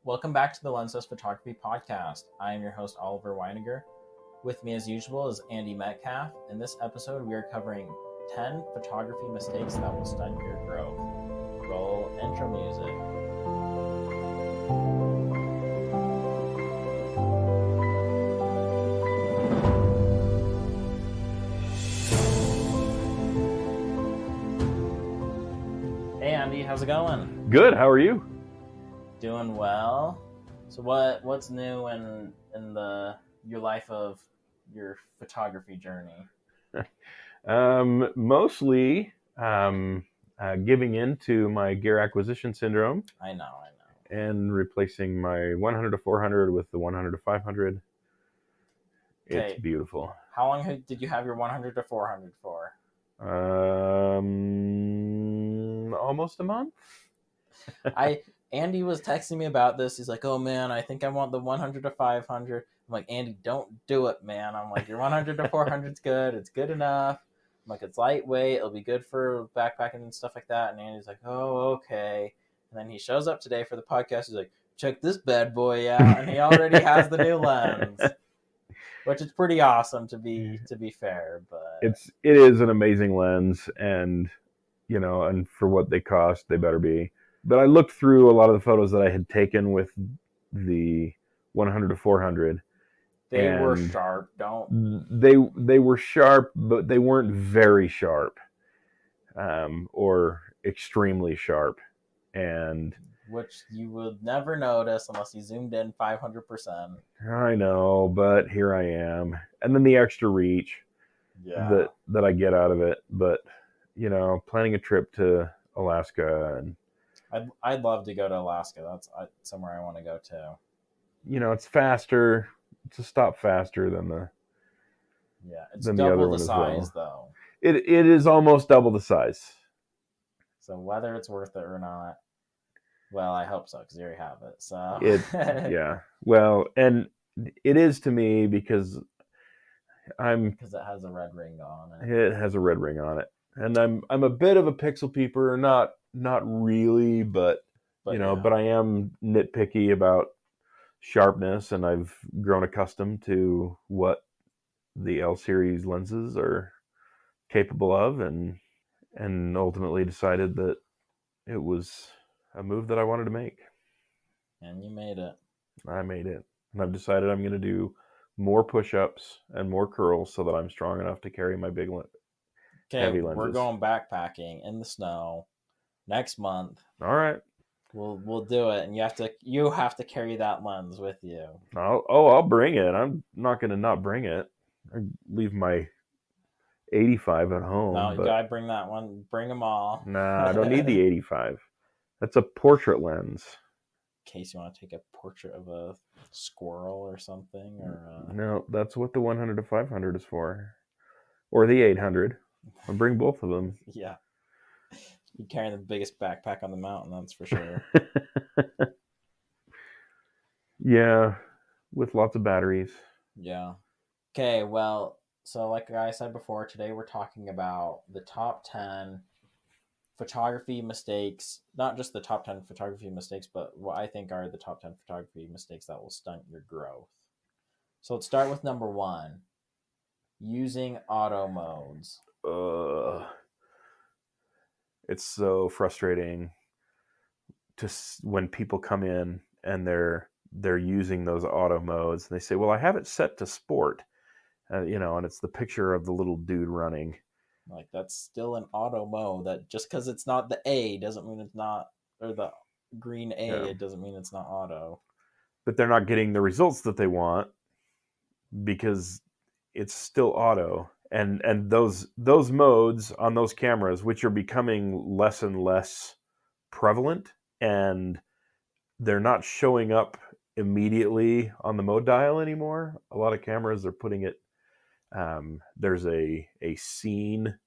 Welcome back to the Lensless Photography Podcast. I am your host, Oliver Winegar. With me, as usual, is Andy Metcalf. In this episode, we are covering 10 photography mistakes that will stunt your growth. Roll intro music. Hey, Andy, how's it going? Good. How are you? Doing well. So what's new in your life of your photography journey? Mostly giving in to my gear acquisition syndrome. I know. And replacing my 100 to 400 with the 100 to 500. Okay. It's beautiful. How long did you have your 100 to 400 for? Almost a month. Andy was texting me about this. He's like, "Oh man, I think I want the 100 to 500." I'm like, "Andy, don't do it, man." I'm like, "Your 100 to 400 is good. It's good enough." I'm like, "It's lightweight. It'll be good for backpacking and stuff like that." And Andy's like, "Oh, okay." And then he shows up today for the podcast. He's like, "Check this bad boy out," and he already has the new lens, which is pretty awesome to be fair. But it is an amazing lens, and and for what they cost, they better be. But I looked through a lot of the photos that I had taken with the 100 to 400. They were sharp. They were sharp, but they weren't very sharp, or extremely sharp, and which you would never notice unless you zoomed in 500%. I know, but here I am, and then the extra reach, that I get out of it. But planning a trip to Alaska, and I'd love to go to Alaska. That's somewhere I want to go to. It's faster. It's a stop faster than the. Yeah, it's double the size though. It is almost double the size. So whether it's worth it or not, well, I hope so because you already have it. So yeah. Well, and it is to me because it has a red ring on it. It has a red ring on it, and I'm a bit of a pixel peeper. Not really, but I am nitpicky about sharpness, and I've grown accustomed to what the L series lenses are capable of, and ultimately decided that it was a move that I wanted to make. And you made it. I made it, and I've decided I'm going to do more push-ups and more curls so that I'm strong enough to carry my big heavy lenses. We're going backpacking in the snow next month. All right. We'll do it, and you have to carry that lens with you. I'll bring it. I'm not going to not bring it. I leave my 85 at home. No, you gotta bring that one. Bring them all. Nah, I don't need the 85. That's a portrait lens. In case you want to take a portrait of a squirrel or something, No, that's what the 100 to 500 is for, or the 800. I'll bring both of them. Yeah. You're carrying the biggest backpack on the mountain, that's for sure. Yeah, with lots of batteries. Yeah. Okay, well, so like I said before, today we're talking about the top 10 photography mistakes, not just the top 10 photography mistakes, but what I think are the top 10 photography mistakes that will stunt your growth. So let's start with number 1, using auto modes. It's so frustrating when people come in and they're using those auto modes, and they say, "Well, I have it set to sport," and it's the picture of the little dude running. Like, that's still an auto mode. That just because it's not the A doesn't mean it's not, or the green A, It doesn't mean it's not auto. But they're not getting the results that they want because it's still auto. And those modes on those cameras, which are becoming less and less prevalent, and they're not showing up immediately on the mode dial anymore. A lot of cameras are putting it. There's a scene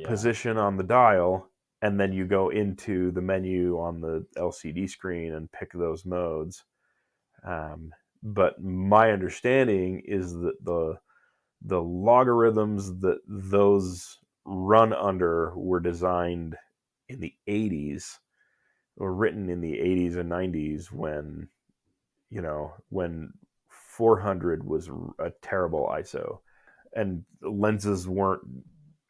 position on the dial, and then you go into the menu on the LCD screen and pick those modes. But my understanding is that the logarithms that those run under were designed in the 80s, were written in the 80s and 90s when, when 400 was a terrible ISO, and lenses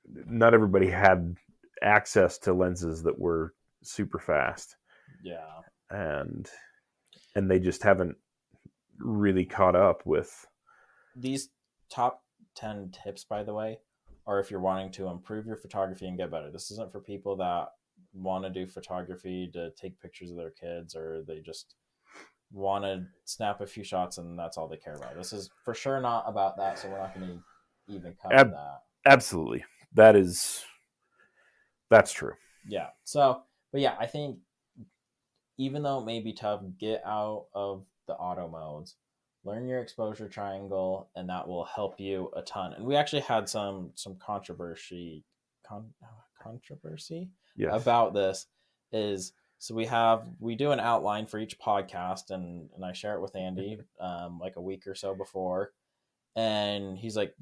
not everybody had access to lenses that were super fast. Yeah. And they just haven't really caught up with these top 10 tips, by the way, are if you're wanting to improve your photography and get better. This isn't for people that want to do photography to take pictures of their kids, or they just want to snap a few shots and that's all they care about. This is for sure not about that, so we're not going to even cover that. Absolutely. That's true. Yeah. So, but yeah, I think even though it may be tough, get out of the auto modes, learn your exposure triangle, and that will help you a ton. And we actually had some controversy Yes. about this. Is so we do an outline for each podcast, and I share it with Andy like a week or so before, and he's like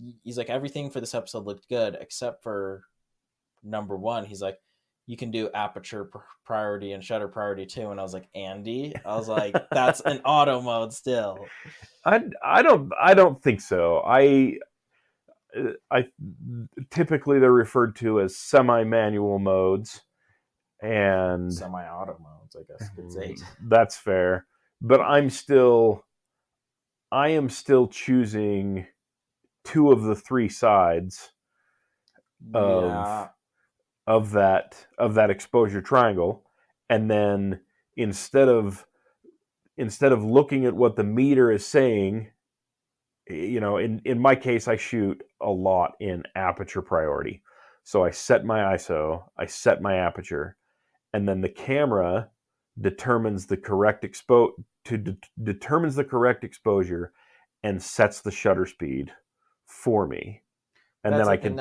everything for this episode looked good except for number one. He's like, you can do aperture priority and shutter priority too. And I was like, Andy, that's an auto mode still. I don't think so. I typically they're referred to as semi-manual modes and semi-auto modes, I guess you could say. That's fair. But I am still choosing two of the three sides of that exposure triangle, and then instead of looking at what the meter is saying, in my case, I shoot a lot in aperture priority. So I set my ISO, I set my aperture, and then the camera determines the correct determines the correct exposure and sets the shutter speed for me. And then I can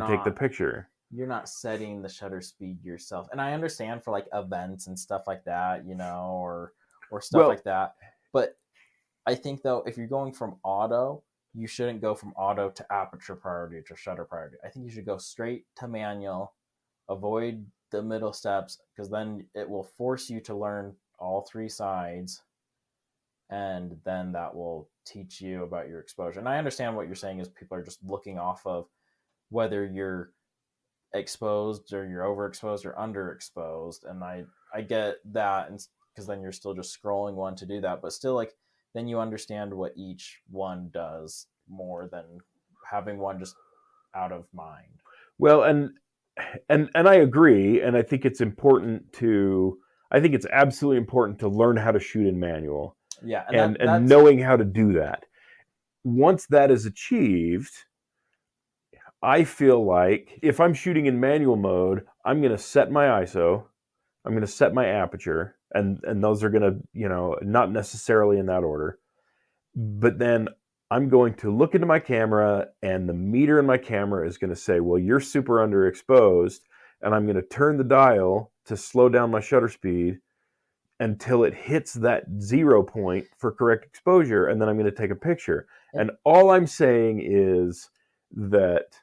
take the picture. You're not setting the shutter speed yourself. And I understand for like events and stuff like that, or stuff like that. But I think though, if you're going from auto, you shouldn't go from auto to aperture priority to shutter priority. I think you should go straight to manual, avoid the middle steps, because then it will force you to learn all three sides, and then that will teach you about your exposure. And I understand what you're saying is people are just looking off of whether you're exposed or you're overexposed or underexposed, and I get that, and because then you're still just scrolling one to do that, but still, like, then you understand what each one does more than having one just out of mind. Well, and I agree, and I think it's absolutely important to learn how to shoot in manual. Yeah, and knowing how to do that. Once that is achieved, I feel like if I'm shooting in manual mode, I'm going to set my ISO, I'm going to set my aperture, and those are going to, not necessarily in that order. But then I'm going to look into my camera, and the meter in my camera is going to say, well, you're super underexposed, and I'm going to turn the dial to slow down my shutter speed until it hits that 0 point for correct exposure, and then I'm going to take a picture. And all I'm saying is that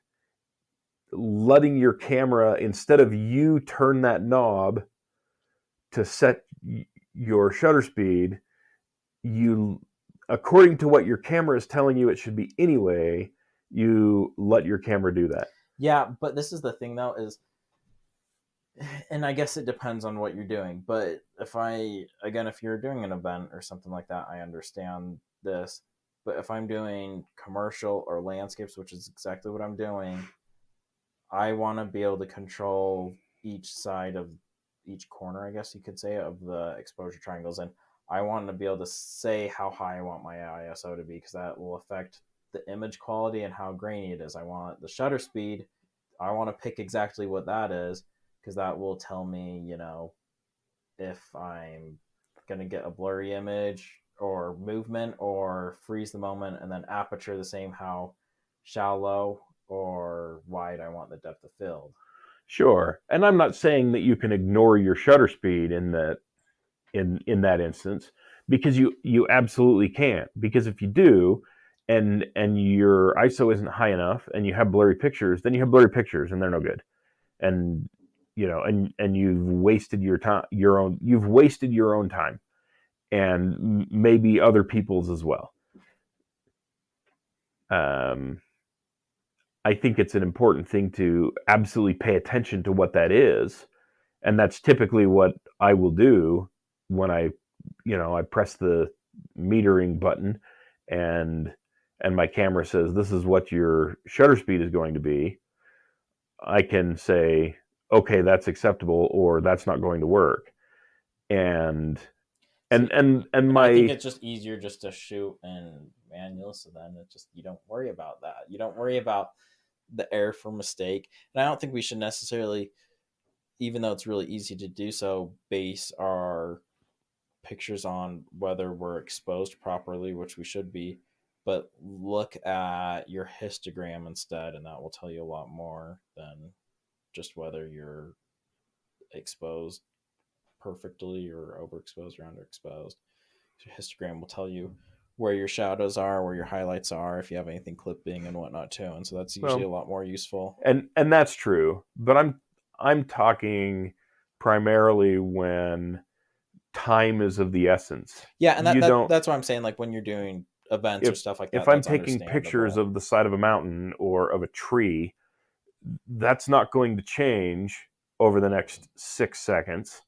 letting your camera, instead of you turn that knob to set your shutter speed, you, according to what your camera is telling you it should be anyway, you let your camera do that. Yeah, but this is the thing though, is, and I guess it depends on what you're doing, but if you're doing an event or something like that, I understand this. But if I'm doing commercial or landscapes, which is exactly what I'm doing, I want to be able to control each side of each corner, I guess you could say, of the exposure triangles. And I want to be able to say how high I want my ISO to be, because that will affect the image quality and how grainy it is. I want the shutter speed. I want to pick exactly what that is, because that will tell me, if I'm going to get a blurry image or movement or freeze the moment. And then aperture, the same, how shallow or wide I want the depth of field. Sure. And I'm not saying that you can ignore your shutter speed in that instance, because you absolutely can't. Because if you do, and your ISO isn't high enough and you have blurry pictures, then you have blurry pictures and they're no good. And and you've wasted you've wasted your own time, and maybe other people's as well. I think it's an important thing to absolutely pay attention to what that is. And that's typically what I will do when I press the metering button and my camera says, this is what your shutter speed is going to be. I can say, okay, that's acceptable, or that's not going to work. And I my, think it's just easier just to shoot in manual, so then you don't worry about that. You don't worry about the error for mistake. And I don't think we should necessarily, even though it's really easy to do so, base our pictures on whether we're exposed properly, which we should be, but look at your histogram instead, and that will tell you a lot more than just whether you're exposed perfectly or overexposed or underexposed. Your histogram will tell you where your shadows are, where your highlights are, if you have anything clipping and whatnot too. And so that's usually a lot more useful. And that's true. But I'm talking primarily when time is of the essence. Yeah, and that's what I'm saying. Like when you're doing events or stuff like that. If I'm taking pictures of the side of a mountain or of a tree, that's not going to change over the next 6 seconds.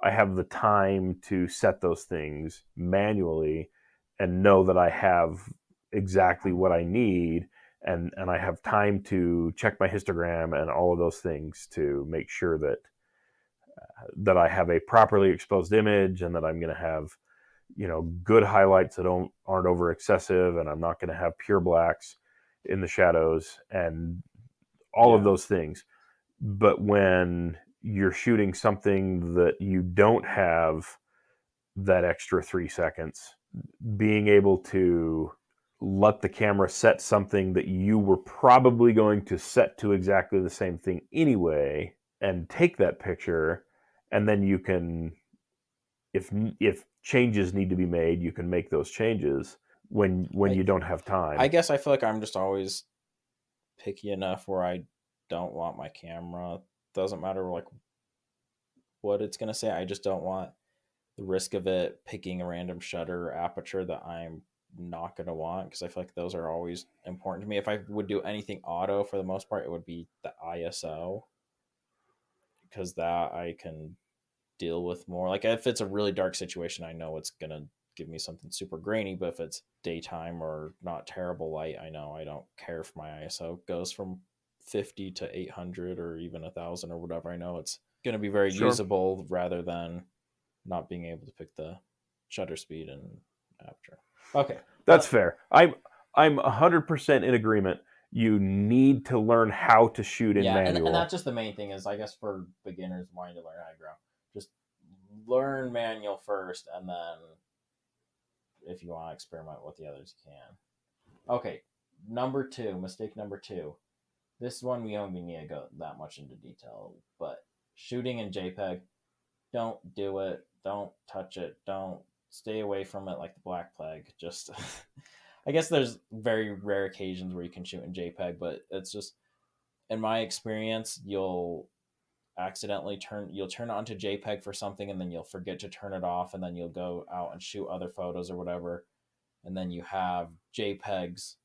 I have the time to set those things manually and know that I have exactly what I need, and I have time to check my histogram and all of those things to make sure that I have a properly exposed image, and that I'm going to have good highlights that aren't over excessive, and I'm not going to have pure blacks in the shadows and all of those things. But when you're shooting something that you don't have that extra 3 seconds, being able to let the camera set something that you were probably going to set to exactly the same thing anyway, and take that picture, and then you can, if changes need to be made, you can make those changes when you don't have time. I guess I feel like I'm just always picky enough where I don't want my camera, doesn't matter like what it's going to say, I just don't want the risk of it picking a random shutter or aperture that I'm not going to want, because I feel like those are always important to me. If I would do anything auto, for the most part, it would be the ISO, because that I can deal with more. Like if it's a really dark situation, I know it's going to give me something super grainy, but if it's daytime or not terrible light, I know I don't care if my ISO goes from 50 to 800 or even 1000 or whatever. I know it's going to be very usable, rather than not being able to pick the shutter speed and aperture. Okay, that's fair. I'm 100% in agreement. You need to learn how to shoot in manual. And that's just the main thing, is I guess for beginners wanting to learn high ground, just learn manual first, and then if you want to experiment with the others, you can. Okay, mistake number two. This one we don't even need to go that much into detail, but shooting in JPEG, don't do it. Don't touch it. Don't stay away from it like the Black Plague. Just, I guess there's very rare occasions where you can shoot in JPEG, but it's just, in my experience, you'll accidentally turn it onto JPEG for something, and then you'll forget to turn it off, and then you'll go out and shoot other photos or whatever, and then you have JPEGs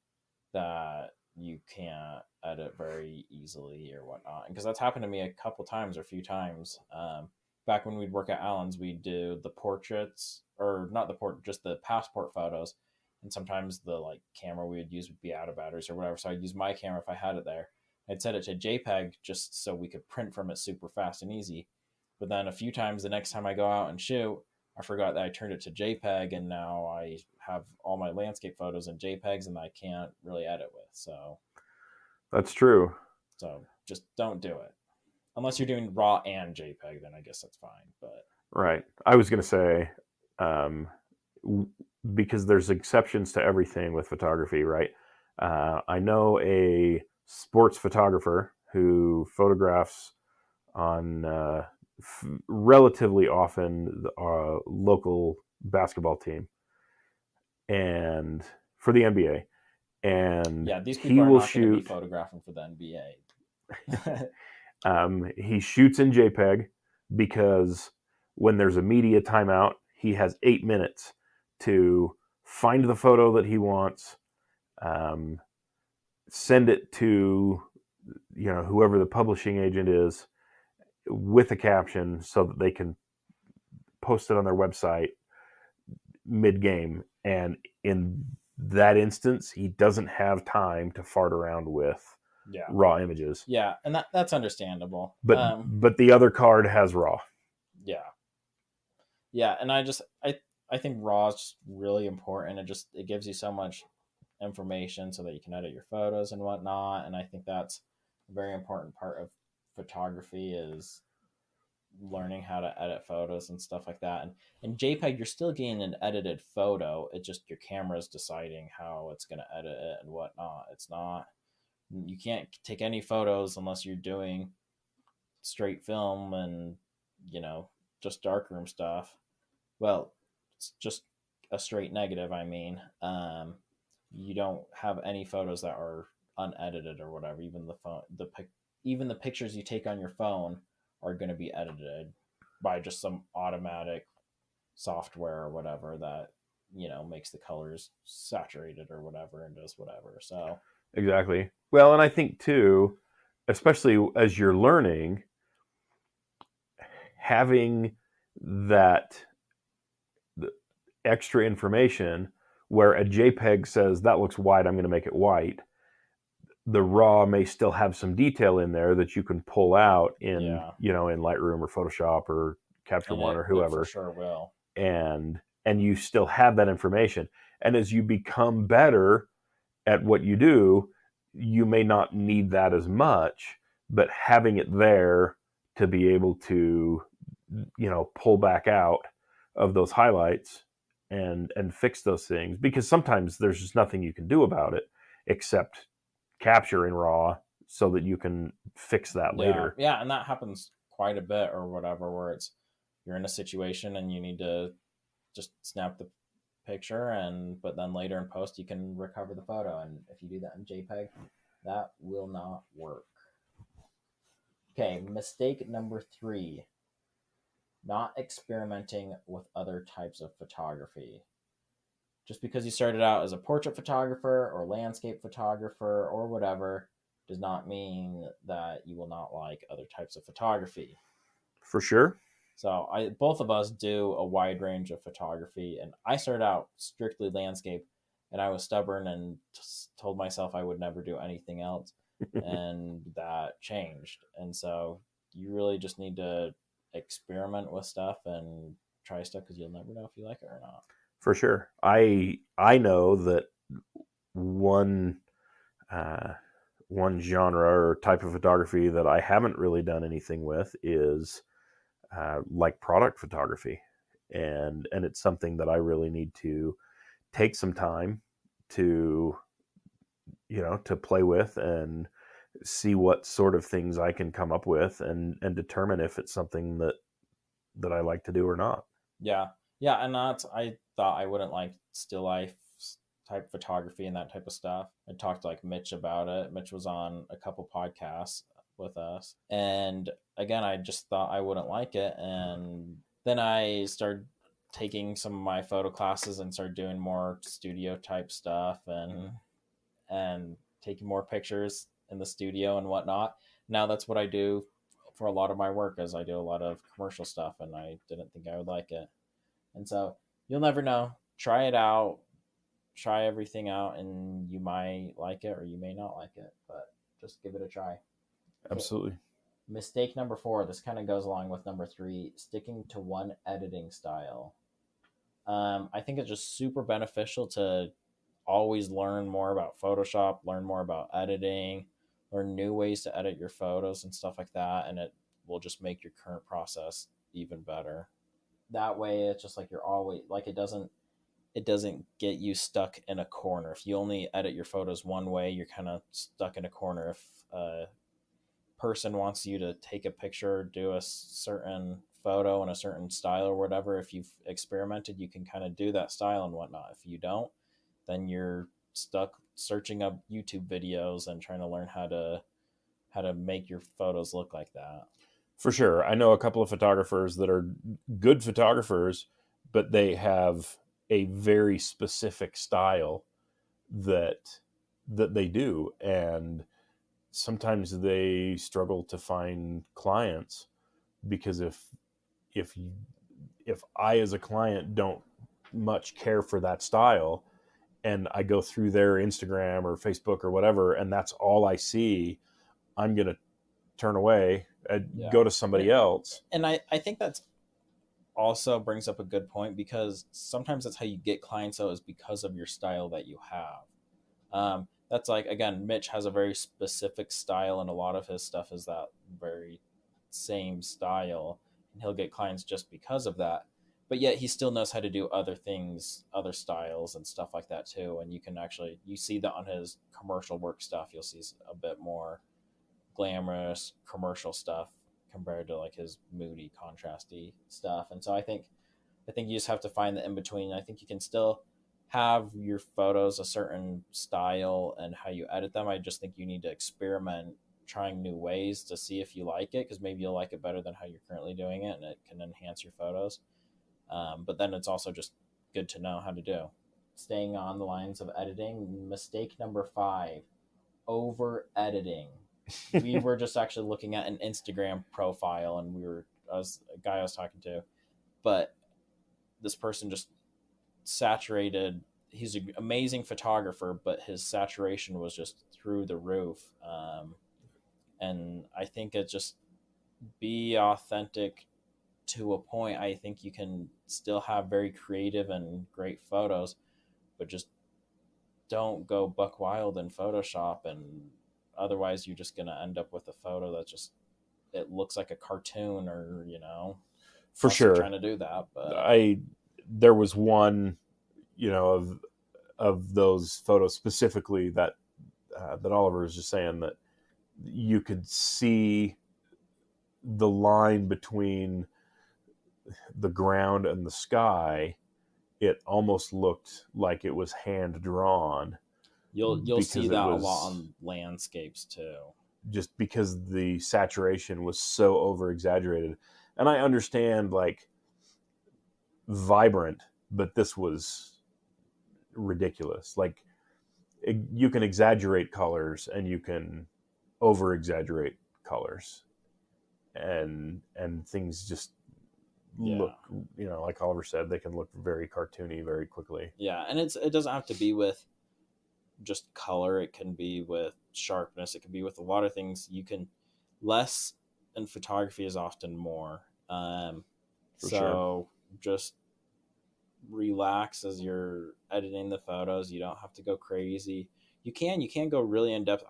that you can't edit very easily or whatnot. Because that's happened to me a few times. Back when we'd work at Allen's, we'd do the portraits, or not the portrait, just the passport photos. And sometimes the camera we would use would be out of batteries or whatever. So I'd use my camera if I had it there. I'd set it to JPEG just so we could print from it super fast and easy. But then a few times the next time I go out and shoot, I forgot that I turned it to JPEG, and now I have all my landscape photos in JPEGs, and I can't really edit with. So that's true. So just don't do it. Unless you're doing RAW and JPEG, then I guess that's fine. But right. I was going to say, because there's exceptions to everything with photography, right? I know a sports photographer who photographs on relatively often the local basketball team, and for the NBA. And yeah, these people are not going to be photographing for the NBA. He shoots in JPEG because when there's a media timeout, he has 8 minutes to find the photo that he wants, send it to whoever the publishing agent is with a caption so that they can post it on their website mid-game. And in that instance, he doesn't have time to fart around with raw images. Yeah, and that's understandable. But the other card has raw. Yeah, and I think raw is just really important. It gives you so much information so that you can edit your photos and whatnot. And I think that's a very important part of photography is learning how to edit photos and stuff like that. And in JPEG, you're still getting an edited photo. It's just your camera's deciding how it's going to edit it and whatnot. You can't take any photos unless you're doing straight film and, just darkroom stuff. Well, it's just a straight negative, I mean. You don't have any photos that are unedited or whatever. Even the pictures you take on your phone are going to be edited by just some automatic software or whatever that makes the colors saturated or whatever and does whatever. So exactly. Well, and I think too, especially as you're learning, having that extra information where a JPEG says that looks white, I'm going to make it white. The raw may still have some detail in there that you can pull out in in Lightroom or Photoshop or Capture One or whoever. It for sure will. And you still have that information. And as you become better at what you do, you may not need that as much, but having it there to be able to pull back out of those highlights and fix those things, because sometimes there's just nothing you can do about it except capture in raw so that you can fix that later. Yeah, and that happens quite a bit or whatever, where you're in a situation and you need to just snap the picture but then later in post you can recover the photo, and if you do that in JPEG, that will not work. Okay, mistake number 3. Not experimenting with other types of photography. Just because you started out as a portrait photographer or landscape photographer or whatever does not mean that you will not like other types of photography. For sure. So both of us do a wide range of photography, and I started out strictly landscape, and I was stubborn and told myself I would never do anything else, and that changed. And so you really just need to experiment with stuff and try stuff, because you'll never know if you like it or not. For sure. I know that one genre or type of photography that I haven't really done anything with is like product photography, and it's something that I really need to take some time to to play with and see what sort of things I can come up with and determine if it's something that I like to do or not. Yeah, and I thought I wouldn't like still life type photography and that type of stuff. I talked to like Mitch about it. Mitch was on a couple podcasts with us, and again, I just thought I wouldn't like it, and then I started taking some of my photo classes and started doing more studio type stuff and taking more pictures in the studio and whatnot. Now that's what I do for a lot of my work, as I do a lot of commercial stuff, and I didn't think I would like it. And so you'll never know. Try it out. Try everything out, and you might like it or you may not like it, but just give it a try. Absolutely. Okay. Mistake number 4. This kind of goes along with number 3, sticking to one editing style. I think it's just super beneficial to always learn more about Photoshop, learn more about editing, learn new ways to edit your photos and stuff like that, and it will just make your current process even better. That way, it's just like you're always like it doesn't get you stuck in a corner. If you only edit your photos one way, you're kind of stuck in a corner. If a person wants you to take a picture, do a certain photo in a certain style or whatever, if you've experimented, you can kind of do that style and whatnot. If you don't, then you're stuck searching up YouTube videos and trying to learn how to how to make your photos look like that. For sure. I know a couple of photographers that are good photographers, but they have a very specific style that they do, and sometimes they struggle to find clients because if if I as a client don't much care for that style, and I go through their Instagram or Facebook or whatever, and that's all I see, I'm gonna turn away and go to somebody else. And I think that's also brings up a good point, because sometimes that's how you get clients out, is because of your style that you have. That's like, again, Mitch has a very specific style, and a lot of his stuff is that very same style, and he'll get clients just because of that. But yet he still knows how to do other things, other styles and stuff like that too. And you can actually, you see that on his commercial work stuff, you'll see a bit more glamorous commercial stuff compared to like his moody, contrasty stuff. And so I think you just have to find the in between. I think you can still have your photos a certain style and how you edit them. I just think you need to experiment trying new ways to see if you like it, because maybe you'll like it better than how you're currently doing it, and it can enhance your photos. But then it's also just good to know how to do. Staying on the lines of editing, mistake number 5, over editing. We were just actually looking at an Instagram profile, and a guy I was talking to, but this person just saturated. He's an amazing photographer, but his saturation was just through the roof. And I think it just, be authentic to a point. I think you can still have very creative and great photos, but just don't go buck wild in Photoshop, and otherwise you're just going to end up with a photo that just, it looks like a cartoon, or For sure, trying to do that. But there was one, of those photos specifically that Oliver was just saying, that you could see the line between the ground and the sky. It almost looked like it was hand drawn. You'll see that a lot on landscapes too, just because the saturation was so over exaggerated. And I understand like vibrant, but this was ridiculous. Like, you can exaggerate colors and you can over exaggerate colors, and things just look, like Oliver said, they can look very cartoony very quickly. Yeah, and it doesn't have to be with just color. It can be with sharpness. It can be with a lot of things. You can, less in photography is often more. Sure. Just relax as you're editing the photos. You don't have to go crazy. You can go really in depth.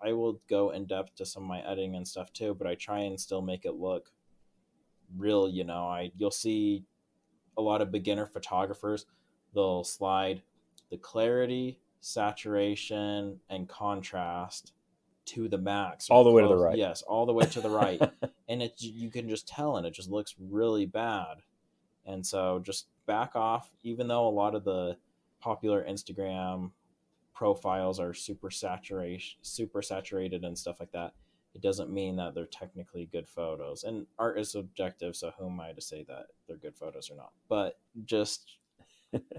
I will go in depth to some of my editing and stuff too, but I try and still make it look real. You'll see a lot of beginner photographers, they'll slide the clarity, saturation, and contrast to the max, all the way to the right. Yes, all the way to the right. And you can just tell, and it just looks really bad. And so just back off. Even though a lot of the popular Instagram profiles are super saturated and stuff like that, it doesn't mean that they're technically good photos. And art is subjective, so who am I to say that they're good photos or not? But just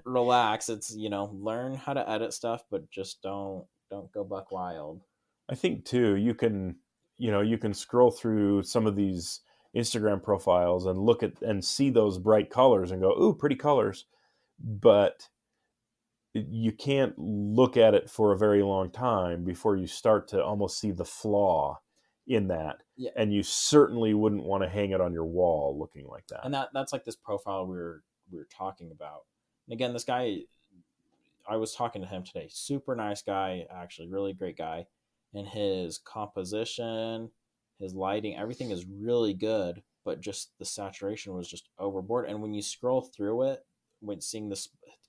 relax. It's, learn how to edit stuff, but just don't go buck wild. I think too, you can scroll through some of these Instagram profiles and look at and see those bright colors and go, ooh, pretty colors. But you can't look at it for a very long time before you start to almost see the flaw in that. Yeah. And you certainly wouldn't want to hang it on your wall looking like that. And that's like this profile we were talking about. And again, this guy, I was talking to him today. Super nice guy, actually, really great guy. And his composition, his lighting, everything is really good, but just the saturation was just overboard. And when you scroll through it,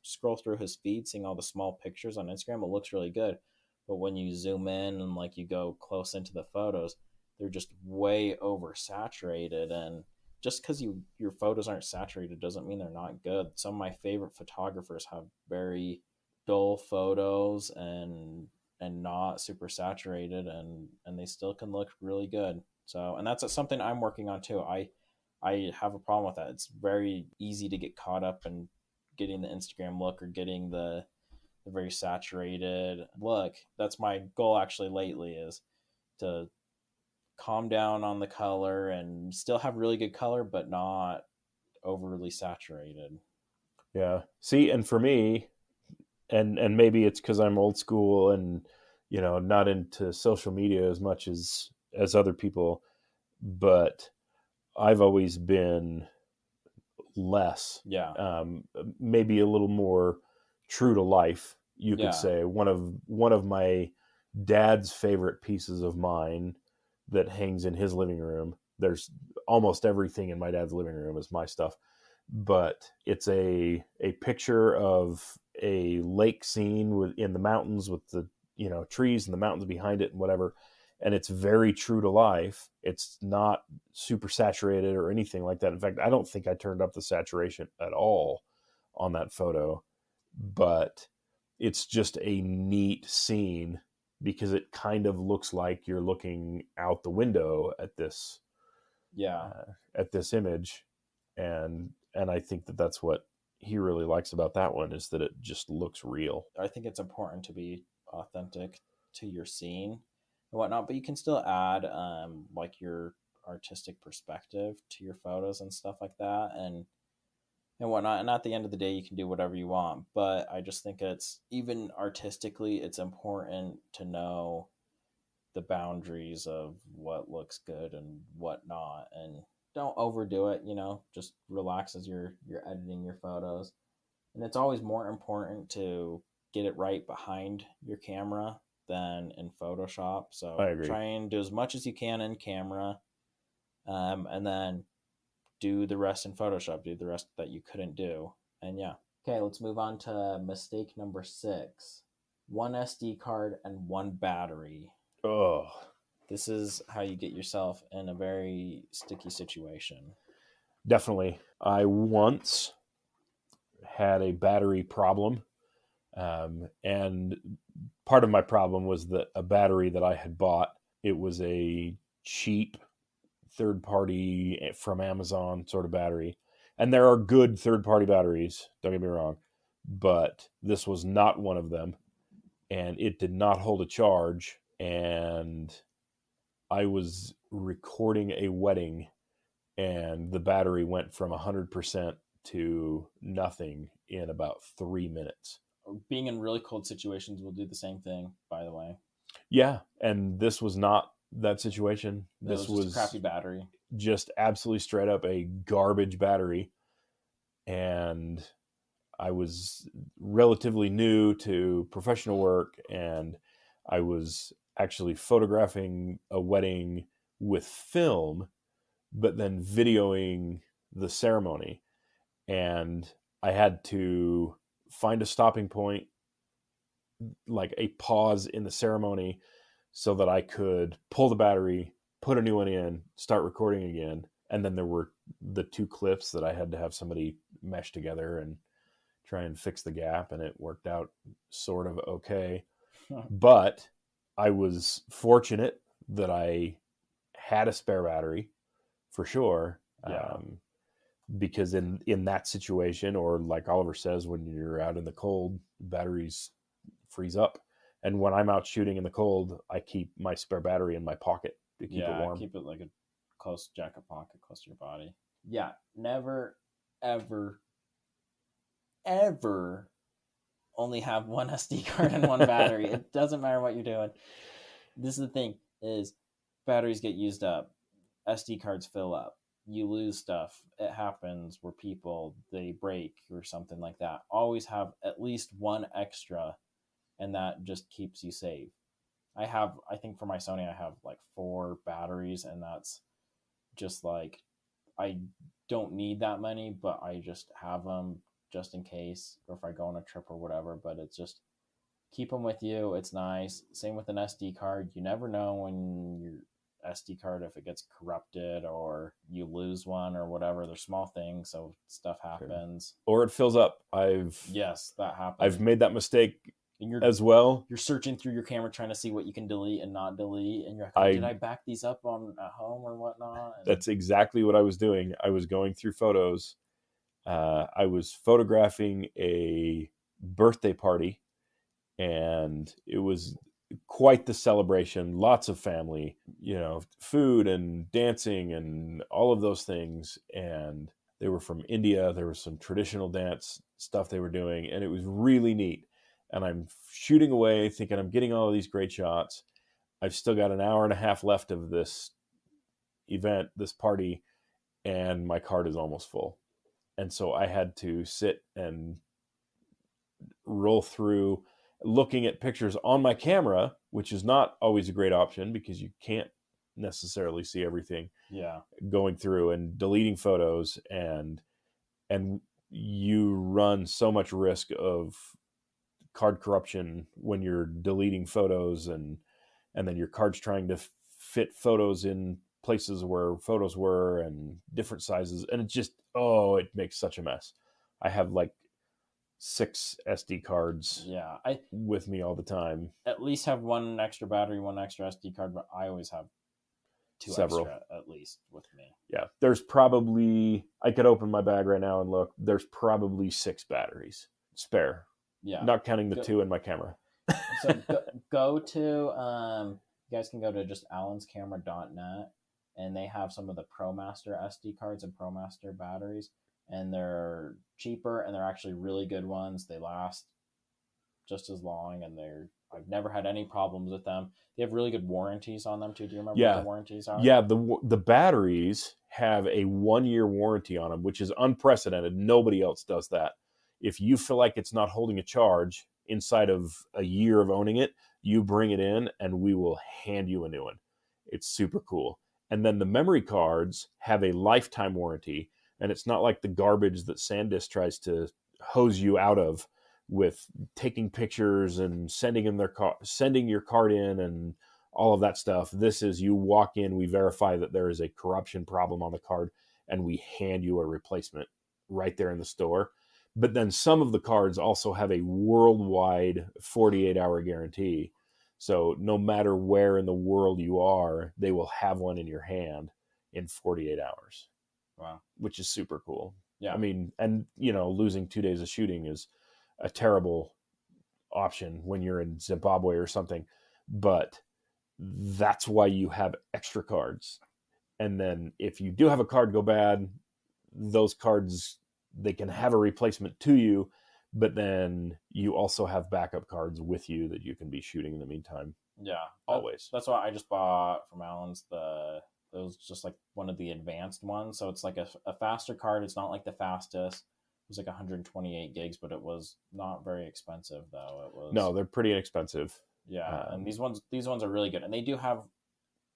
scroll through his feed, seeing all the small pictures on Instagram, it looks really good. But when you zoom in and like you go close into the photos, they're just way oversaturated. And just because your photos aren't saturated doesn't mean they're not good. Some of my favorite photographers have very dull photos and and not super saturated, and they still can look really good. So, and that's something I'm working on too. I have a problem with that. It's very easy to get caught up in getting the Instagram look or getting the very saturated look. That's my goal actually lately, is to calm down on the color and still have really good color, but not overly saturated. Yeah. See, and for me, and maybe it's because I'm old school and, you know, not into social media as much as other people, but I've always been less, Yeah. maybe a little more true to life, you could Yeah. say. One of my dad's favorite pieces of mine that hangs in his living room. There's almost everything in my dad's living room is my stuff, but it's a picture of a lake scene in the mountains with the, you know, trees and the mountains behind it and whatever. And it's very true to life. It's not super saturated or anything like that. In fact, I don't think I turned up the saturation at all on that photo, but it's just a neat scene because it kind of looks like you're looking out the window at this Yeah. at this image, and I think that that's what he really likes about that one, is that it just looks real. I think it's important to be authentic to your scene and whatnot, but you can still add like your artistic perspective to your photos and stuff like that, and whatnot. And at the end of the day, you can do whatever you want. But I just think it's, even artistically, it's important to know the boundaries of what looks good and what not, and don't overdo it. You know, just relax as you're editing your photos. And it's always more important to get it right behind your camera than in Photoshop. I So agree. try and do as much as you can in camera, and then do the rest in Photoshop. Do the rest that you couldn't do. And yeah. Okay, let's move on to mistake number 6. One SD card and one battery. Oh, This is how you get yourself in a very sticky situation. definitely. I once had a battery problem, and part of my problem was that a battery that I had bought, it was a cheap third party from Amazon sort of battery. And there are good third party batteries, don't get me wrong, but this was not one of them. And it did not hold a charge. And I was recording a wedding, and the battery went from 100% to nothing in about 3 minutes. Being in really cold situations will do the same thing, by the way. Yeah. And this was not that situation. This was just a crappy battery. Just absolutely straight up a garbage battery. And I was relatively new to professional work, and I was actually photographing a wedding with film, but then videoing the ceremony. And I had to find a stopping point, like a pause in the ceremony, so that I could pull the battery, put a new one in, start recording again. And then there were the 2 clips that I had to have somebody mesh together and try and fix the gap, and it worked out sort of okay. But I was fortunate that I had a spare battery for sure. Yeah. Because in that situation, or like Oliver says, when you're out in the cold, batteries freeze up. And when I'm out shooting in the cold, I keep my spare battery in my pocket to keep it warm. Keep it like a close jacket pocket, close to your body. Yeah, never, ever, ever only have one SD card and one battery. It doesn't matter what you're doing. This is the thing, is batteries get used up, SD cards fill up, you lose stuff. It happens where people, they break or something like that. Always have at least one extra, and that just keeps you safe. I think for my Sony, I have like 4 batteries, and that's just like, I don't need that many, but I just have them just in case, or if I go on a trip or whatever. But it's just, keep them with you. It's nice. Same with an SD card. You never know when your SD card, if it gets corrupted or you lose one or whatever. They're small things, so stuff happens. Or it fills up. Yes, that happens. I've made that mistake And you're as well. you're searching through your camera trying to see what you can delete and not delete, and you're like, oh, did I back these up on at home or whatnot? And that's exactly what I was doing. I was going through photos. I was photographing a birthday party, and it was quite the celebration. Lots of family, food and dancing and all of those things. And they were from India. There was some traditional dance stuff they were doing, and it was really neat. And I'm shooting away, thinking I'm getting all of these great shots. I've still got an hour and a half left of this event, this party, and my card is almost full. And so I had to sit and roll through looking at pictures on my camera, which is not always a great option because you can't necessarily see everything. Yeah. Going through and deleting photos, and you run so much risk of card corruption when you're deleting photos, and then your card's trying to fit photos in places where photos were and different sizes, and it makes such a mess. I have like 6 SD cards with me all the time. At least have one extra battery, one extra SD card, but I always have several extra at least with me. Yeah, there's probably, I could open my bag right now and look, there's probably 6 batteries spare. Yeah. Not counting the 2 in my camera. So go to, you guys can go to just allenscamera.net, and they have some of the ProMaster SD cards and ProMaster batteries, and they're cheaper, and they're actually really good ones. They last just as long, and I've never had any problems with them. They have really good warranties on them too. Do you remember what the warranties are? Yeah, the batteries have a 1-year warranty on them, which is unprecedented. Nobody else does that. If you feel like it's not holding a charge inside of a year of owning it, you bring it in and we will hand you a new one. It's super cool. And then the memory cards have a lifetime warranty, and it's not like the garbage that SanDisk tries to hose you out of with taking pictures and sending your card in and all of that stuff. This is, you walk in, we verify that there is a corruption problem on the card, and we hand you a replacement right there in the store. But then some of the cards also have a worldwide 48-hour guarantee. So no matter where in the world you are, they will have one in your hand in 48 hours. Wow. Which is super cool. Yeah. I mean, and losing 2 days of shooting is a terrible option when you're in Zimbabwe or something, but that's why you have extra cards. And then if you do have a card go bad, those cards, they can have a replacement to you, but then you also have backup cards with you that you can be shooting in the meantime. Yeah, always. That's why I just bought from Allen's it was just like one of the advanced ones. So it's like a faster card. It's not like the fastest. It was like 128 gigs, but it was not very expensive though. No, they're pretty inexpensive. Yeah, and these ones are really good, and they do have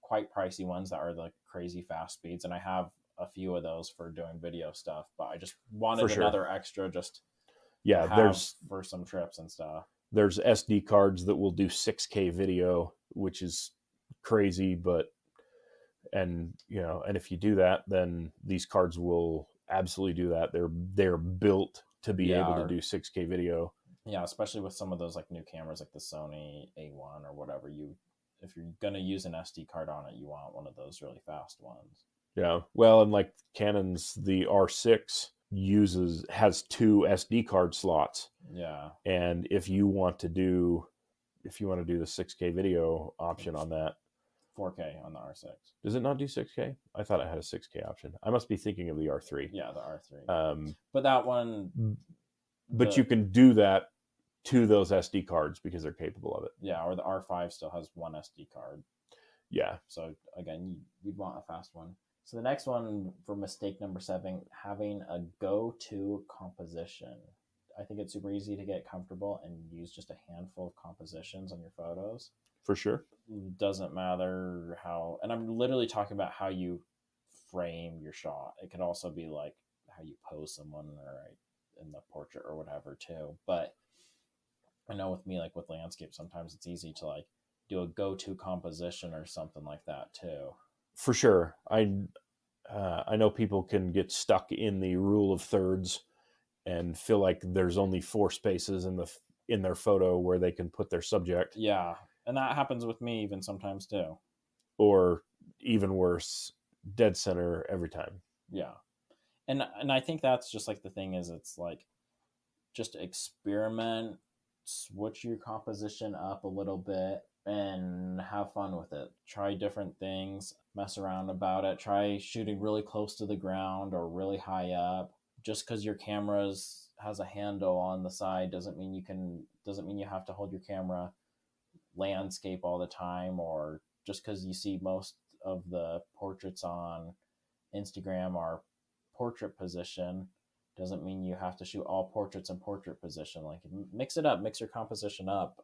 quite pricey ones that are like crazy fast speeds, and I have a few of those for doing video stuff. But I just wanted another extra just there's for some trips and stuff. There's SD cards that will do 6K video, which is crazy, and if you do that, then these cards will absolutely do that. They're built to be able to do 6K video. Yeah, especially with some of those like new cameras like the Sony A1 or whatever. If you're gonna use an SD card on it, you want one of those really fast ones. Yeah, well, and like Canon's, the R6 has 2 SD card slots. Yeah, and if you want to do the 6K video option on that, 4K on the R6. Does it not do 6K? I thought it had a 6K option. I must be thinking of the R3. Yeah, the R3. But that one. But you can do that to those SD cards because they're capable of it. Yeah, or the R5 still has one SD card. Yeah. So again, you'd want a fast one. So the next one for mistake number 7, having a go-to composition. I think it's super easy to get comfortable and use just a handful of compositions on your photos. For sure. Doesn't matter how, and I'm literally talking about how you frame your shot. It could also be like how you pose someone or in the portrait or whatever too. But I know with me, like with landscape, sometimes it's easy to like do a go-to composition or something like that too. For sure. I know people can get stuck in the rule of thirds and feel like there's only 4 spaces in in their photo where they can put their subject. Yeah. And that happens with me even sometimes too. Or even worse, dead center every time. Yeah. And I think that's just like the thing is it's like just experiment, switch your composition up a little bit and have fun with it. Try different things, mess around about it. Try shooting really close to the ground or really high up. Just because your camera's has a handle on the side doesn't mean you have to hold your camera landscape all the time, or just because you see most of the portraits on Instagram are portrait position doesn't mean you have to shoot all portraits in portrait position. Like mix it up, mix your composition up.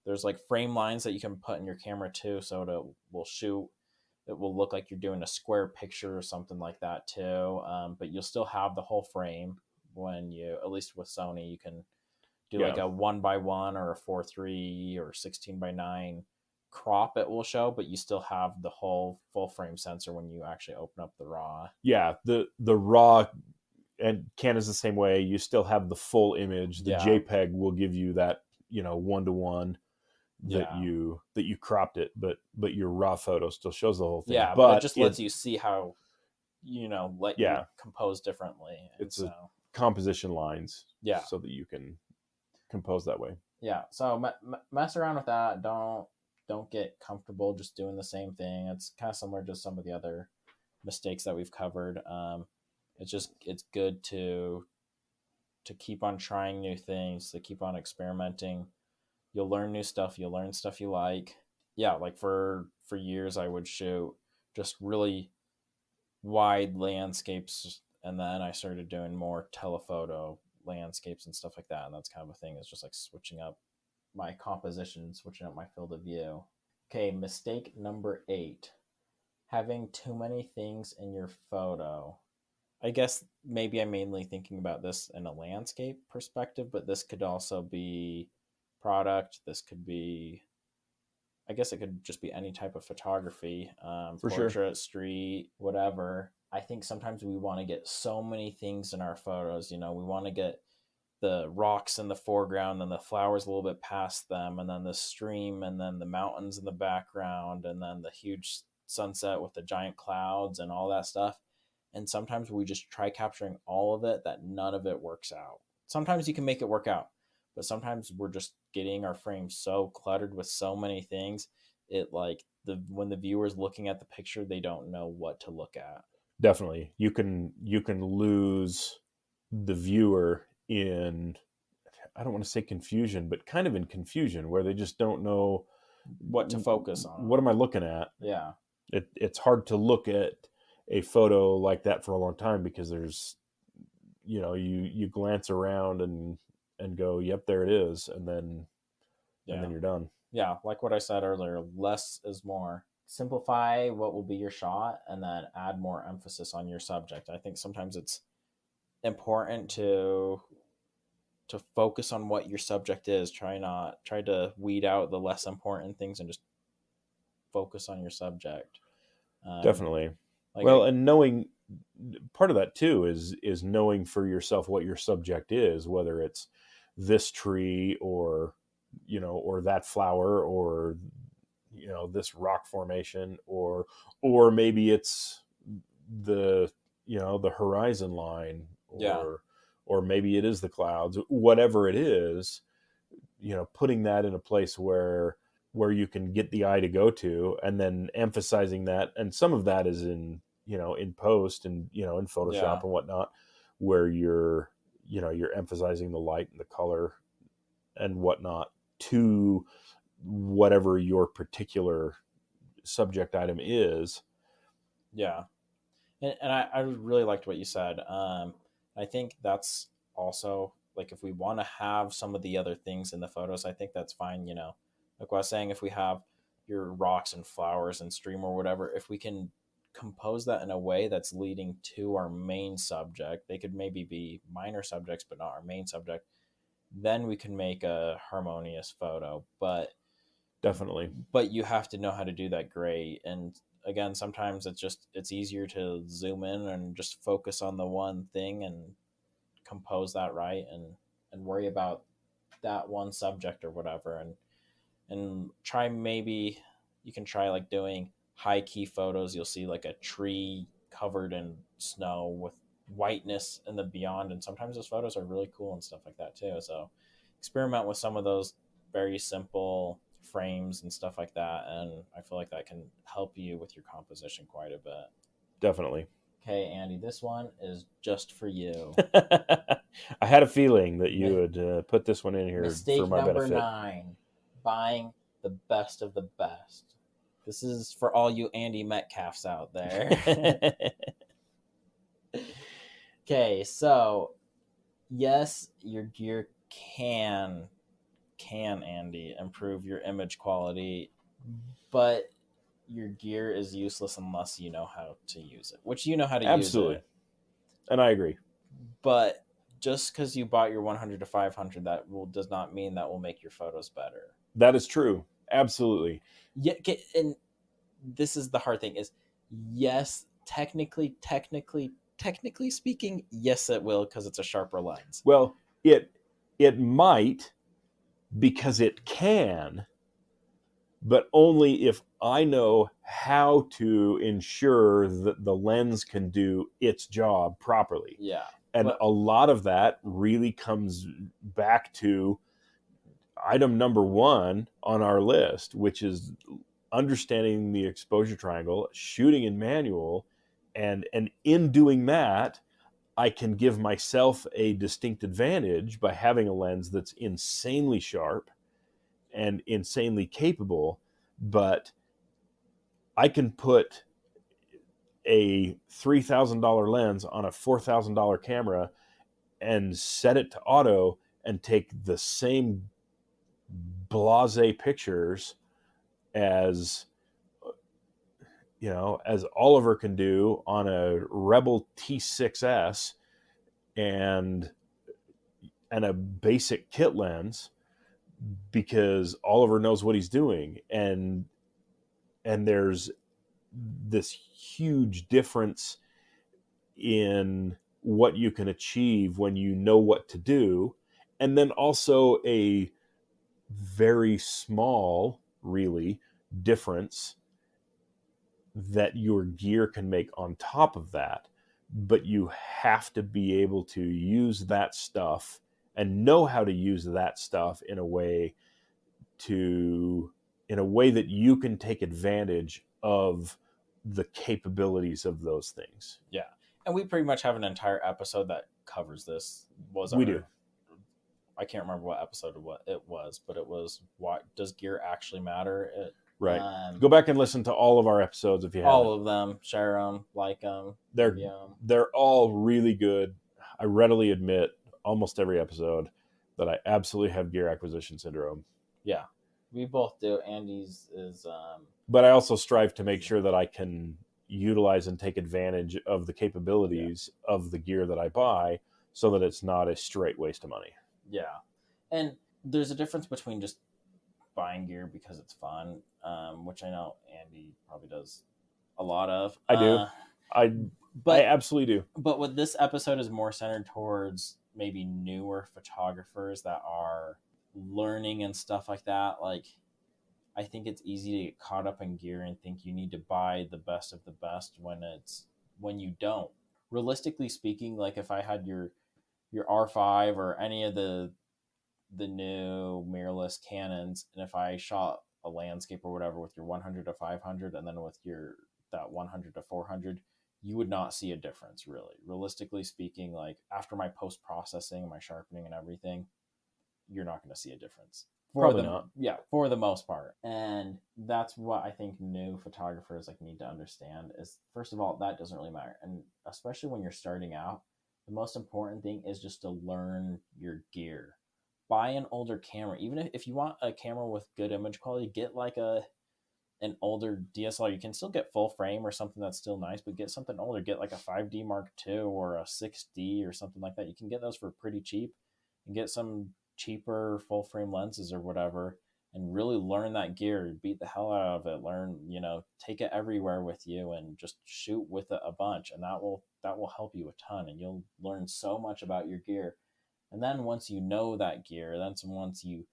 There's like frame lines that you can put in your camera too, so it will look like you're doing a square picture or something like that too. But you'll still have the whole frame when you, at least with Sony, you can do like a 1x1 or a 4:3 or 16:9 crop it will show, but you still have the whole full frame sensor when you actually open up the RAW. Yeah, the RAW and Canon's the same way. You still have the full image. The JPEG will give you that, 1:1 that you cropped it, but your RAW photo still shows the whole thing. Yeah, but it just lets you see how you compose differently. It's a composition lines, so that you can compose that way. Yeah, so mess around with that. Don't get comfortable just doing the same thing. It's kind of similar to some of the other mistakes that we've covered. It's good to keep on trying new things, to keep on experimenting. You'll learn new stuff. You'll learn stuff you like. Yeah, like for years I would shoot just really wide landscapes, and then I started doing more telephoto landscapes and stuff like that. And that's kind of a thing. It's just like switching up my composition, switching up my field of view. Okay, mistake number 8. Having too many things in your photo. I guess maybe I'm mainly thinking about this in a landscape perspective, but this could also be product. This could be, I guess it could just be any type of photography, portrait, street, whatever. I think sometimes we want to get so many things in our photos. We want to get the rocks in the foreground and the flowers a little bit past them, and then the stream, and then the mountains in the background, and then the huge sunset with the giant clouds and all that stuff. And sometimes we just try capturing all of it, that none of it works out. Sometimes you can make it work out, but sometimes we're just getting our frame so cluttered with so many things, when the viewer's looking at the picture, they don't know what to look at. Definitely. You can lose the viewer in, I don't want to say confusion, but kind of in confusion, where they just don't know what to focus on. What am I looking at? Yeah. It's hard to look at a photo like that for a long time, because there's, you glance around and go, yep, there it is. And then you're done. Yeah. Like what I said earlier, less is more. Simplify what will be your shot and then add more emphasis on your subject. I think sometimes it's important to focus on what your subject is. Try to weed out the less important things and just focus on your subject. Definitely. And knowing, part of that too is knowing for yourself what your subject is, whether it's this tree or that flower, or this rock formation, or maybe it's the horizon line, or maybe it is the clouds. Whatever it is, putting that in a place where you can get the eye to go to, and then emphasizing that. And some of that is in post and in Photoshop and whatnot, where you're emphasizing the light and the color and whatnot to whatever your particular subject item is. Yeah. And I really liked what you said. I think that's also, like, if we want to have some of the other things in the photos, I think that's fine. Like what I was saying, if we have your rocks and flowers and stream or whatever, if we can compose that in a way that's leading to our main subject, they could maybe be minor subjects, but not our main subject, then we can make a harmonious photo. But definitely, you have to know how to do that great. And again, sometimes it's easier to zoom in and just focus on the one thing and compose that right, and worry about that one subject or whatever, and try, maybe you can try like doing high key photos. You'll see like a tree covered in snow with whiteness in the beyond, and sometimes those photos are really cool and stuff like that too. So experiment with some of those very simple frames and stuff like that, and I feel like that can help you with your composition quite a bit. Definitely. Okay, Andy, this one is just for you. I had a feeling that you would put this one in here Mistake for my number benefit. 9: buying the best of the best. This is for all you Andy Metcalfs out there. Okay, so yes, your gear can Andy improve your image quality, but your gear is useless unless you know how to use it, which you know how to Absolutely. use it. And I agree. But just because you bought your 100 to 500, does not mean that will make your photos better. That is true. Absolutely. Yeah, and this is the hard thing is, yes, technically speaking, yes, it will, because it's a sharper lens. Well, it might, because it can, but only if I know how to ensure that the lens can do its job properly. Yeah. And a lot of that really comes back to item number 1 on our list, which is understanding the exposure triangle, shooting in manual, and in doing that, I can give myself a distinct advantage by having a lens that's insanely sharp and insanely capable, but I can put a $3,000 lens on a $4,000 camera and set it to auto and take the same blasé pictures as as Oliver can do on a Rebel T6S and a basic kit lens, because Oliver knows what he's doing, and there's this huge difference in what you can achieve when you know what to do, and then also a very small, really, difference that your gear can make on top of that. But you have to be able to use that stuff and know how to use that stuff in a way that you can take advantage of the capabilities of those things. Yeah. And we pretty much have an entire episode that covers this. We do. I can't remember what episode it was, but it was, what does gear actually matter? Right. Go back and listen to all of our episodes if you haven't. All of them. Share them, like them. They're all really good. I readily admit, almost every episode, that I absolutely have gear acquisition syndrome. Yeah, we both do. Andy's is... But I also strive to make sure that I can utilize and take advantage of the capabilities of the gear that I buy, so that it's not a straight waste of money. Yeah. And there's a difference between just buying gear because it's fun, which I know Andy probably does a lot of. I do. I absolutely do. But what this episode is more centered towards maybe newer photographers that are learning and stuff like that. Like, I think it's easy to get caught up in gear and think you need to buy the best of the best when you don't. Realistically speaking, like if I had your R5 or any of the new mirrorless Canons, and if I shot a landscape or whatever with your 100 to 500 and then with that 100 to 400, you would not see a difference, really. Realistically speaking, like after my post-processing, my sharpening and everything, you're not going to see a difference. Probably not. Yeah, for the most part. And that's what I think new photographers need to understand is, first of all, that doesn't really matter. And especially when you're starting out, the most important thing is just to learn your gear. Buy an older camera. Even if you want a camera with good image quality, get like an older DSLR. You can still get full frame or something that's still nice, but get something older. Get like a 5D Mark II or a 6D or something like that. You can get those for pretty cheap, and get some cheaper full frame lenses or whatever, and really learn that gear. Beat the hell out of it. Learn, take it everywhere with you and just shoot with it a bunch, and that will help you a ton, and you'll learn so much about your gear. And then once you know that gear, then once you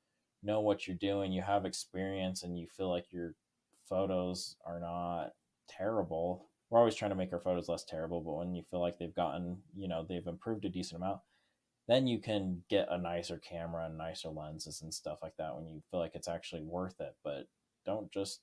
know what you're doing, you have experience, and you feel like your photos are not terrible. We're always trying to make our photos less terrible, but when you feel like they've gotten, they've improved a decent amount, then you can get a nicer camera and nicer lenses and stuff like that when you feel like it's actually worth it. But don't just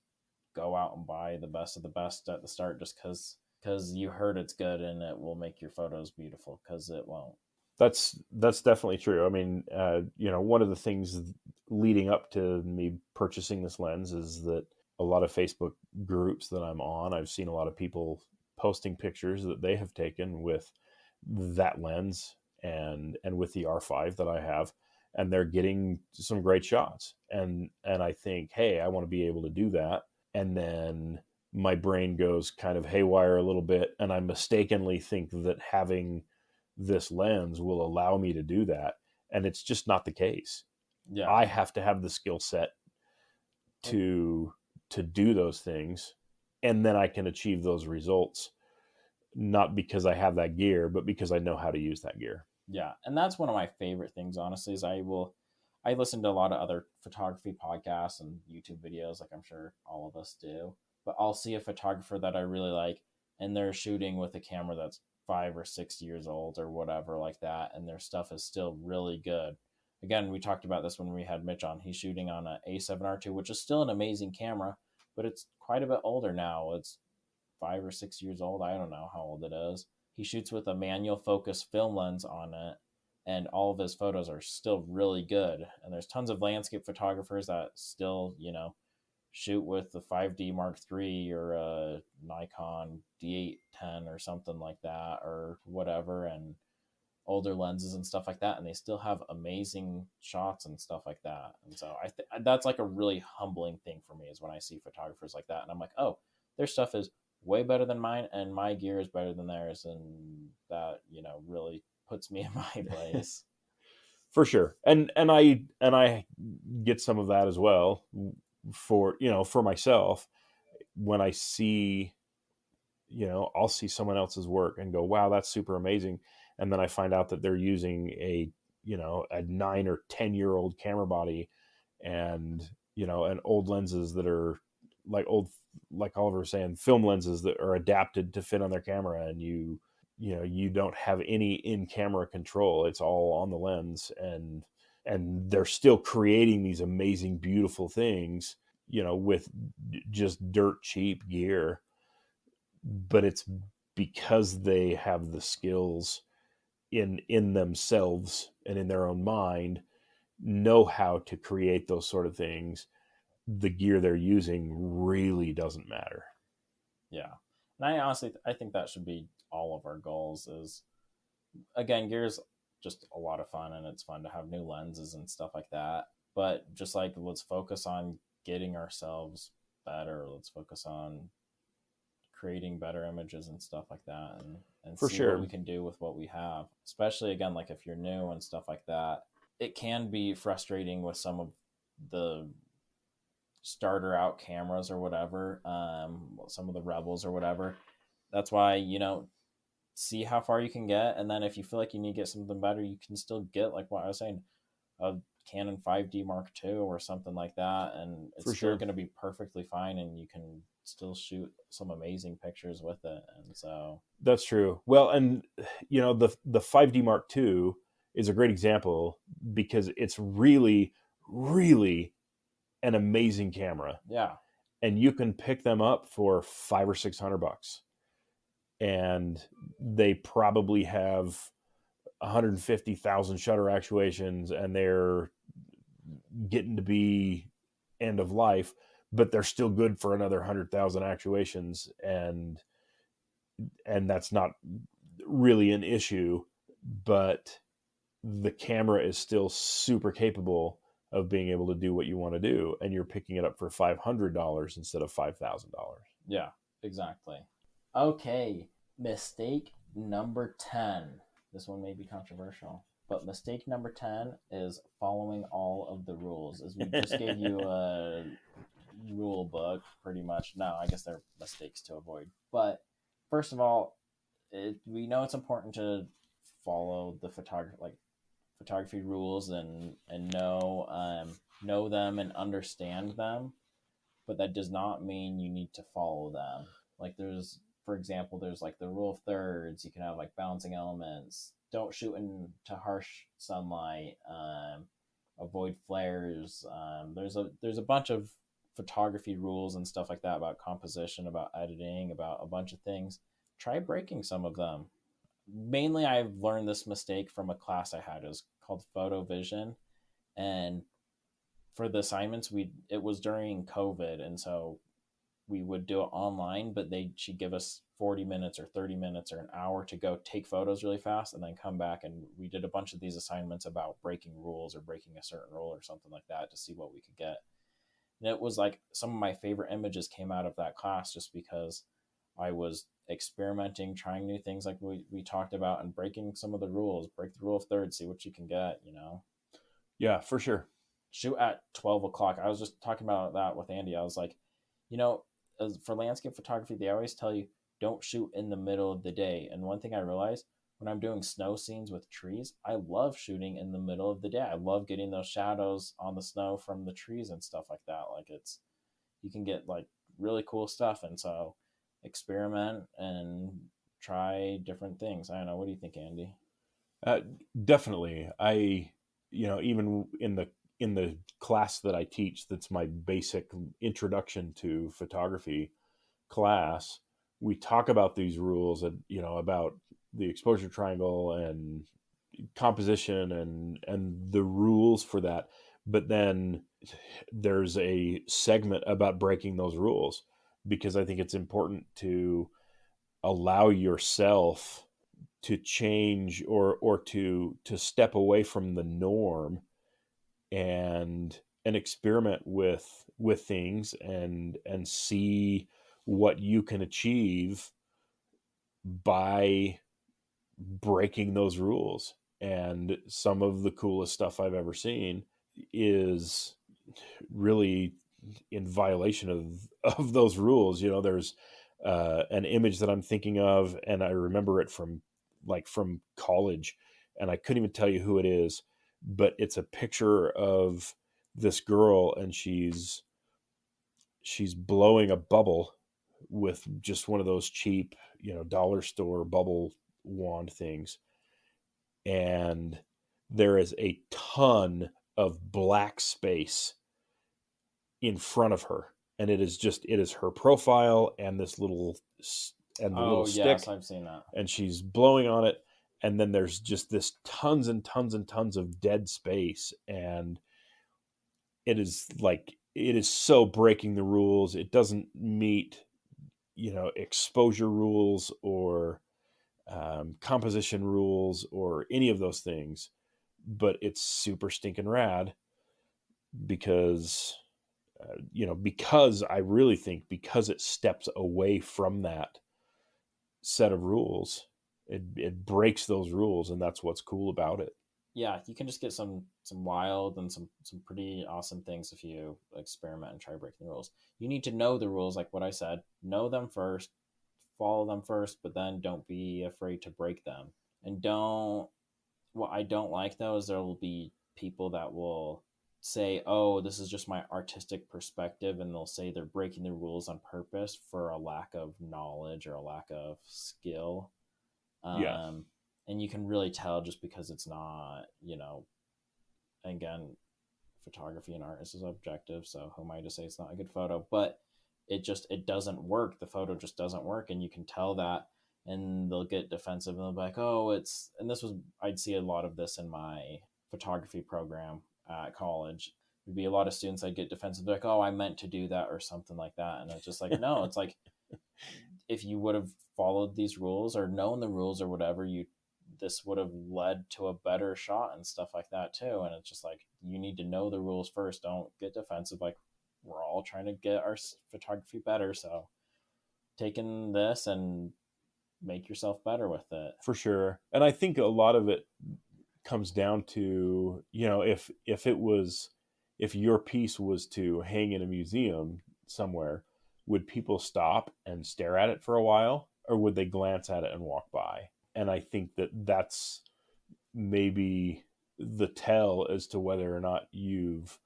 go out and buy the best of the best at the start just because you heard it's good and it will make your photos beautiful, because it won't. That's definitely true. I mean, one of the things leading up to me purchasing this lens is that a lot of Facebook groups that I'm on, I've seen a lot of people posting pictures that they have taken with that lens and with the R5 that I have, and they're getting some great shots. And I think, hey, I want to be able to do that. And then my brain goes kind of haywire a little bit, and I mistakenly think that having this lens will allow me to do that, and it's just not the case. Yeah. I have to have the skill set to do those things, and then I can achieve those results, not because I have that gear, but because I know how to use that gear. Yeah, and that's one of my favorite things, honestly, is I listen to a lot of other photography podcasts and YouTube videos, like I'm sure all of us do, but I'll see a photographer that I really like, and they're shooting with a camera that's 5 or 6 years old or whatever like that, and their stuff is still really good. Again, we talked about this when we had Mitch on. He's shooting on an A7R2, which is still an amazing camera, but it's quite a bit older now. It's 5 or 6 years old. I don't know how old it is. He shoots with a manual focus film lens on it, and all of his photos are still really good. And there's tons of landscape photographers that still, shoot with the 5D Mark III or a Nikon D810 or something like that, or whatever, and older lenses and stuff like that, and they still have amazing shots and stuff like that. And so that's like a really humbling thing for me, is when I see photographers like that, and I'm like, oh, their stuff is way better than mine, and my gear is better than theirs, and that really puts me in my place. For sure. And I get some of that as well for myself. When I see, I'll see someone else's work and go, wow, that's super amazing. And then I find out that they're using a 9 or 10-year old camera body, and old lenses that are like Oliver was saying, film lenses that are adapted to fit on their camera, and you don't have any in-camera control. It's all on the lens, and they're still creating these amazing, beautiful things, with just dirt cheap gear. But it's because they have the skills in themselves and in their own mind, know how to create those sort of things. The gear they're using really doesn't matter. Yeah. And I think that should be all of our goals. Is, again, gear's just a lot of fun, and it's fun to have new lenses and stuff like that. But just like, let's focus on getting ourselves better. Let's focus on creating better images and stuff like that, and For see sure. what we can do with what we have. Especially, again, like if you're new and stuff like that, it can be frustrating with some of the starter out cameras or whatever, some of the Rebels or whatever. That's why, see how far you can get, and then if you feel like you need to get something better, you can still get, like what I was saying, a Canon 5D Mark II or something like that, and it's still going to be perfectly fine, and you can still shoot some amazing pictures with it. And so that's true. Well, and the 5D Mark II is a great example, because it's really, really an amazing camera. Yeah. And you can pick them up for $500 or $600, and they probably have 150,000 shutter actuations, and they're getting to be end of life, but they're still good for another 100,000 actuations, and that's not really an issue. But the camera is still super capable of being able to do what you want to do, and you're picking it up for $500 instead of $5,000. Yeah, exactly. Okay, mistake number 10. This one may be controversial, but mistake number 10 is following all of the rules. As we just gave you a rule book, pretty much. No, I guess they're mistakes to avoid. But first of all, we know it's important to follow the photography, like photography rules and know them and understand them, but that does not mean you need to follow them. Like there's, for example, there's like the rule of thirds. You can have like balancing elements. Don't shoot into harsh sunlight. Avoid flares. There's a bunch of photography rules and stuff like that about composition, about editing, about a bunch of things. Try breaking some of them. Mainly, I've learned this mistake from a class I had. It was called Photo Vision, and for the assignments, it was during COVID, and so we would do it online, but she'd give us 40 minutes or 30 minutes or an hour to go take photos really fast and then come back, and we did a bunch of these assignments about breaking rules or breaking a certain rule or something like that to see what we could get. And it was like some of my favorite images came out of that class just because I was experimenting, trying new things like we talked about, and breaking some of the rules. Break the rule of thirds, see what you can get, Yeah, for sure. Shoot at 12 o'clock. I was just talking about that with Andy. I was like, you know, for landscape photography, they always tell you don't shoot in the middle of the day. And one thing I realized when I'm doing snow scenes with trees, I love shooting in the middle of the day. I love getting those shadows on the snow from the trees and stuff like that. Like you can get like really cool stuff. And so experiment and try different things. I don't know. What do you think, Andy? Definitely. Even in the class that I teach, that's my basic introduction to photography class, we talk about these rules and, about the exposure triangle and composition and the rules for that. But then there's a segment about breaking those rules, because I think it's important to allow yourself to change or to step away from the norm and experiment with things and see what you can achieve by breaking those rules. And some of the coolest stuff I've ever seen is really in violation of those rules. There's an image that I'm thinking of, and I remember it from college, and I couldn't even tell you who it is, but it's a picture of this girl, and she's blowing a bubble with just one of those cheap, dollar store bubble wand things. And there is a ton of black space in front of her. And it is her profile and this little, and the little stick. Yes, I've seen that. And she's blowing on it. And then there's just this tons and tons and tons of dead space. And it is so breaking the rules. It doesn't meet, exposure rules or composition rules or any of those things. But it's super stinking rad because, because I really think because it steps away from that set of rules, it breaks those rules, and that's what's cool about it. Yeah, you can just get some wild and some pretty awesome things if you experiment and try breaking the rules. You need to know the rules, like what I said. Know them first, follow them first, but then don't be afraid to break them. And what I don't like though is there will be people that will say, "Oh, this is just my artistic perspective," and they'll say they're breaking the rules on purpose for a lack of knowledge or a lack of skill. Yeah. And you can really tell just because it's not, again, photography and art is objective. So who am I to say it's not a good photo? But it doesn't work. The photo just doesn't work, and you can tell that. And they'll get defensive and they'll be like, "Oh, I'd see a lot of this in my photography program at college. There'd be a lot of students that get defensive, like, "Oh, I meant to do that," or something like that. And it's just like, no, it's like, if you would have followed these rules or known the rules or whatever, this would have led to a better shot and stuff like that too. And it's just like, you need to know the rules first. Don't get defensive. Like, we're all trying to get our photography better. So taking this and make yourself better with it. For sure. And I think a lot of it comes down to, if your piece was to hang in a museum somewhere, would people stop and stare at it for a while, or would they glance at it and walk by? And I think that's maybe the tell as to whether or not you've,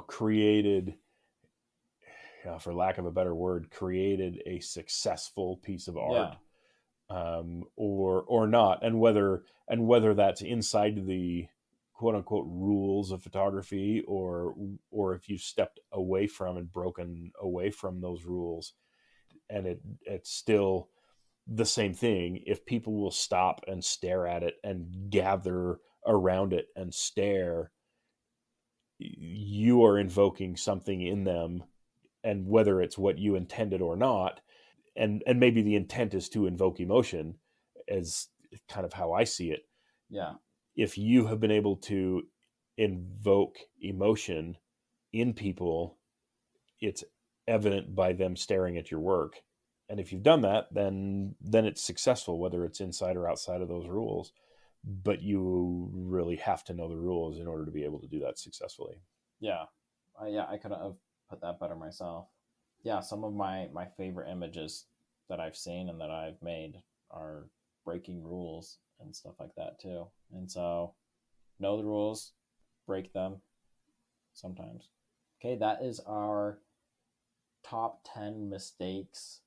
created, for lack of a better word, created a successful piece of art, or not, and whether that's inside the quote unquote rules of photography, or if you've stepped away from and broken away from those rules, and it's still the same thing. If people will stop and stare at it and gather around it and stare, you are invoking something in them, and whether it's what you intended or not, and maybe the intent is to invoke emotion, as kind of how I see it. Yeah. If you have been able to invoke emotion in people, it's evident by them staring at your work. And if you've done that, then it's successful, whether it's inside or outside of those rules. But you really have to know the rules in order to be able to do that successfully. Yeah. I couldn't have put that better myself. Yeah, some of my favorite images that I've seen and that I've made are breaking rules and stuff like that too. And so, know the rules, break them sometimes. Okay, that is our top 10 mistakes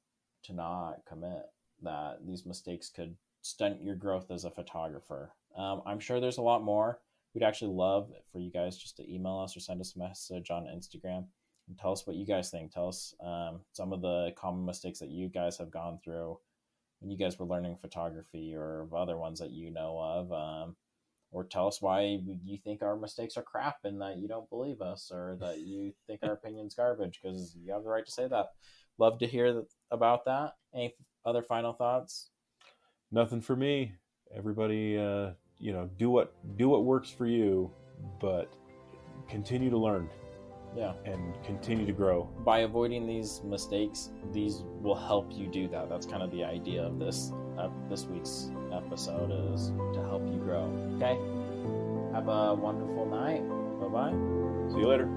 to not commit, that these mistakes could stunt your growth as a photographer. I'm sure there's a lot more. We'd actually love for you guys just to email us or send us a message on Instagram and tell us what you guys think. Tell us some of the common mistakes that you guys have gone through when you guys were learning photography, or other ones that you know of. Or tell us why you think our mistakes are crap and that you don't believe us, or that you think our opinion's garbage, because you have the right to say that. Love to hear about that. Any other final thoughts? Nothing for me. Everybody, do what works for you, but continue to learn. Yeah. And continue to grow. By avoiding these mistakes, these will help you do that. That's kind of the idea of this week's episode, is to help you grow. Okay? Have a wonderful night. Bye-bye. See you later.